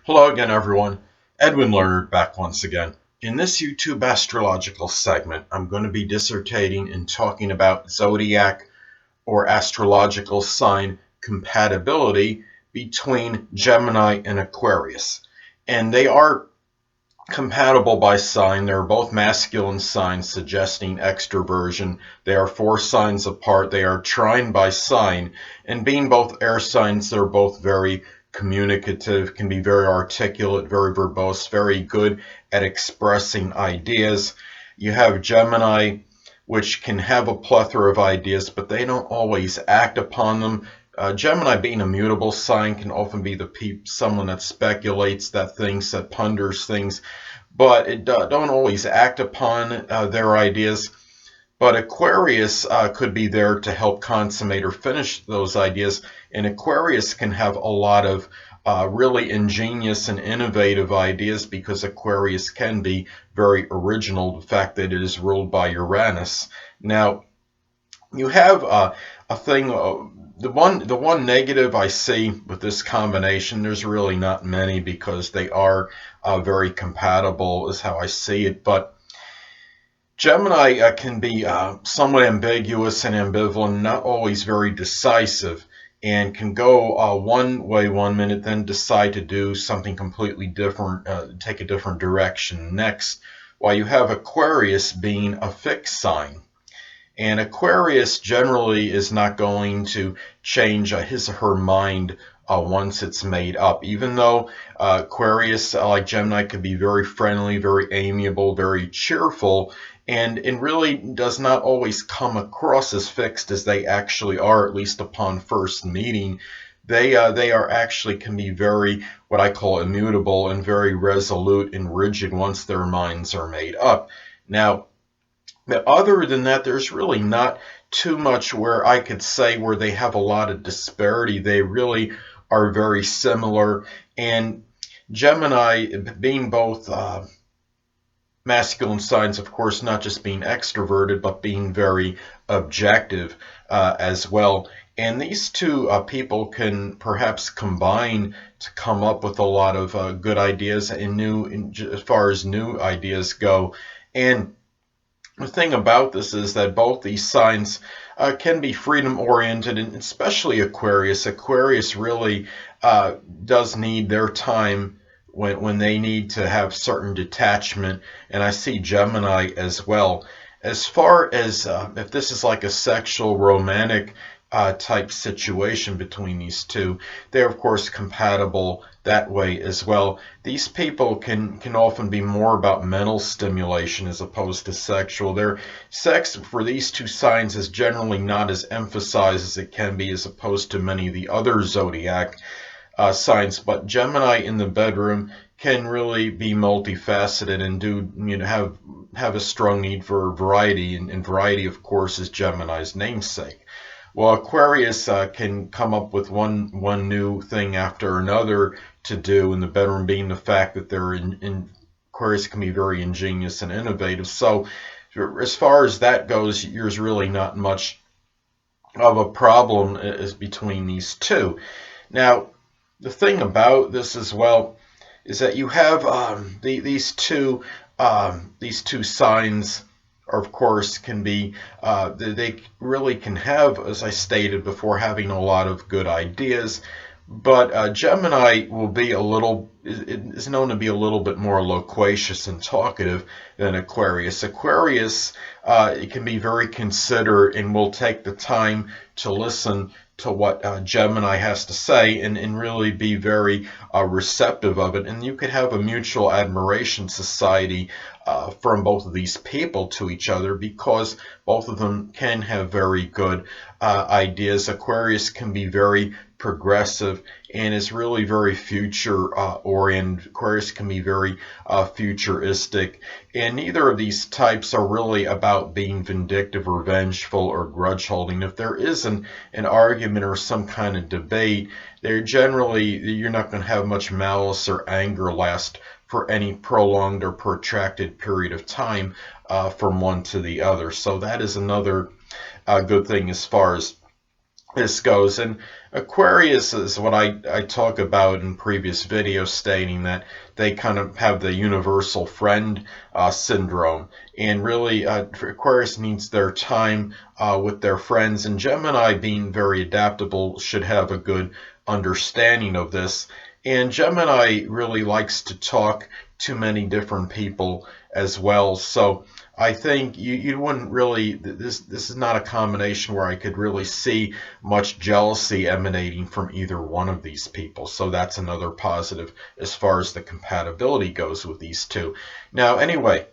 Hello again, everyone. Edwin Learnard back once again. In this YouTube astrological segment, I'm going to be dissertating and talking about zodiac or astrological sign compatibility between Gemini and Aquarius. And they are compatible by sign. They're both masculine signs suggesting extroversion. They are 4 signs apart. They are trine by sign. And being both air signs, they're both very communicative, can be very articulate, very verbose, very good at expressing ideas. You have Gemini, which can have a plethora of ideas, but they don't always act upon them. Gemini, being a mutable sign, can often be someone that speculates, that thinks, that ponders things, but it don't always act upon their ideas. But Aquarius could be there to help consummate or finish those ideas, and Aquarius can have a lot of really ingenious and innovative ideas because Aquarius can be very original, the fact that it is ruled by Uranus. Now, you have a thing, the one negative I see with this combination, there's really not many because they are very compatible is how I see it, but Gemini can be somewhat ambiguous and ambivalent, not always very decisive, and can go one way one minute, then decide to do something completely different, take a different direction next, while you have Aquarius being a fixed sign. And Aquarius generally is not going to change his or her mind once it's made up, even though Aquarius, like Gemini, could be very friendly, very amiable, very cheerful, and it really does not always come across as fixed as they actually are, at least upon first meeting. They are actually can be very, what I call, immutable and very resolute and rigid once their minds are made up. Now, other than that, there's really not too much where I could say where they have a lot of disparity. They really are very similar, and Gemini, being both masculine signs, of course, not just being extroverted, but being very objective as well. And these two people can perhaps combine to come up with a lot of good ideas and as far as new ideas go. And the thing about this is that both these signs can be freedom-oriented, and especially Aquarius. Aquarius really does need their time when they need to have certain detachment, and I see Gemini as well. As far as if this is like a sexual romantic type situation between these two, they're of course compatible that way as well. These people can often be more about mental stimulation as opposed to sexual. Their sex for these two signs is generally not as emphasized as it can be as opposed to many of the other zodiac signs, but Gemini in the bedroom can really be multifaceted and have a strong need for variety, and variety, of course, is Gemini's namesake. Well, Aquarius can come up with one new thing after another to do in the bedroom, being the fact that Aquarius can be very ingenious and innovative. So as far as that goes, there's really not much of a problem is between these two. Now, the thing about this as well is that you have these two signs, of course, can be they really can have, as I stated before, having a lot of good ideas. But Gemini will be is known to be a little bit more loquacious and talkative than Aquarius. Aquarius, it can be very considerate and will take the time to listen to what Gemini has to say and really be very receptive of it. And you could have a mutual admiration society from both of these people to each other because both of them can have very good ideas. Aquarius can be very progressive and is really very future oriented. Aquarius can be very futuristic, and neither of these types are really about being vindictive or vengeful or grudge holding. If there is an argument or some kind of debate, you're not going to have much malice or anger last for any prolonged or protracted period of time from one to the other. So that is another good thing as far as this goes. And Aquarius is what I talk about in previous videos, stating that they kind of have the universal friend syndrome. And really, Aquarius needs their time with their friends. And Gemini, being very adaptable, should have a good understanding of this. And Gemini really likes to talk to many different people as well. So I think you wouldn't really, this is not a combination where I could really see much jealousy emanating from either one of these people. So that's another positive as far as the compatibility goes with these two. Now, anyway,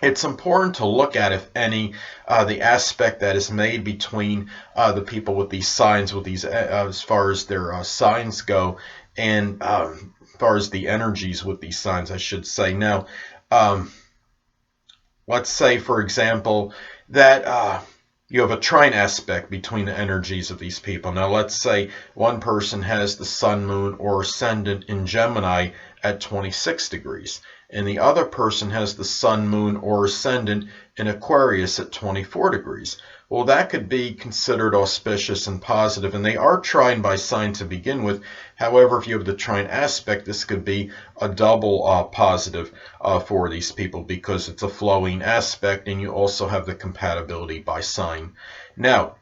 it's important to look at, if any, the aspect that is made between the people with these signs, with these as far as their signs go, and as far as the energies with these signs, I should say. Now, let's say, for example, that you have a trine aspect between the energies of these people. Now, let's say one person has the sun, moon, or ascendant in Gemini at 26 degrees, and the other person has the sun, moon, or ascendant in Aquarius at 24 degrees. Well, that could be considered auspicious and positive, and they are trine by sign to begin with. However, if you have the trine aspect, this could be a double positive for these people, because it's a flowing aspect, and you also have the compatibility by sign. Now,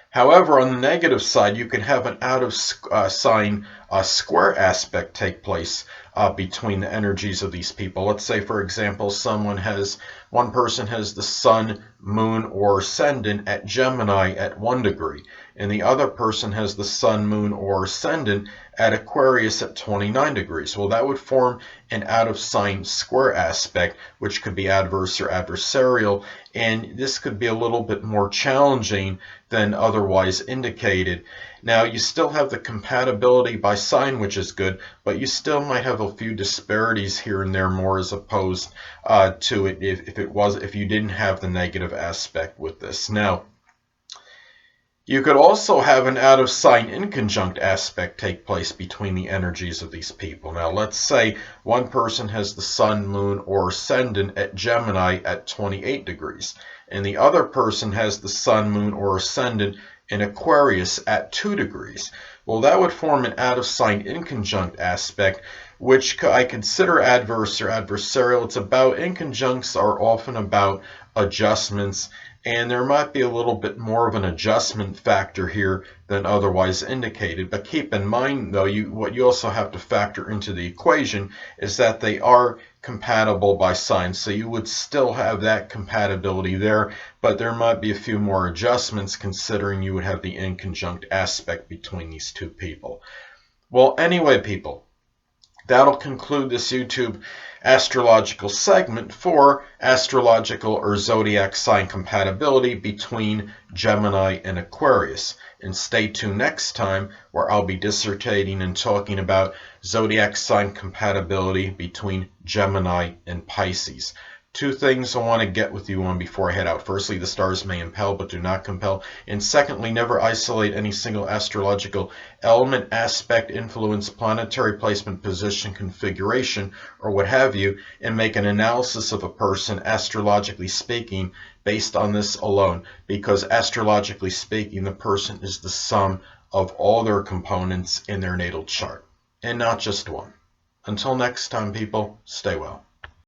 however, on the negative side, you can have an out of sign square aspect take place between the energies of these people. Let's say, for example, one person has the sun, moon, or ascendant at Gemini at 1 degree, and the other person has the sun, moon, or ascendant at Aquarius at 29 degrees. Well, that would form an out of sign square aspect, which could be adverse or adversarial, and this could be a little bit more challenging than otherwise indicated. Now, you still have the compatibility by sign, which is good, but you still might have a few disparities here and there, more as opposed to it if you didn't have the negative aspect with this. Now, you could also have an out of sign inconjunct aspect take place between the energies of these people. Now, let's say one person has the sun, moon, or ascendant at Gemini at 28 degrees, and the other person has the sun, moon, or ascendant in Aquarius at 2 degrees. Well, that would form an out of sign inconjunct aspect, which I consider adverse or adversarial. Inconjuncts are often about adjustments, and there might be a little bit more of an adjustment factor here than otherwise indicated. But keep in mind, though, what you also have to factor into the equation is that they are compatible by sign. So you would still have that compatibility there, but there might be a few more adjustments considering you would have the inconjunct aspect between these two people. Well, anyway, people, that'll conclude this YouTube astrological segment for astrological or zodiac sign compatibility between Gemini and Aquarius. And stay tuned next time, where I'll be dissertating and talking about zodiac sign compatibility between Gemini and Pisces. Two things I want to get with you on before I head out. Firstly, the stars may impel but do not compel. And secondly, never isolate any single astrological element, aspect, influence, planetary placement, position, configuration, or what have you, and make an analysis of a person, astrologically speaking, based on this alone. Because astrologically speaking, the person is the sum of all their components in their natal chart, and not just one. Until next time, people, stay well.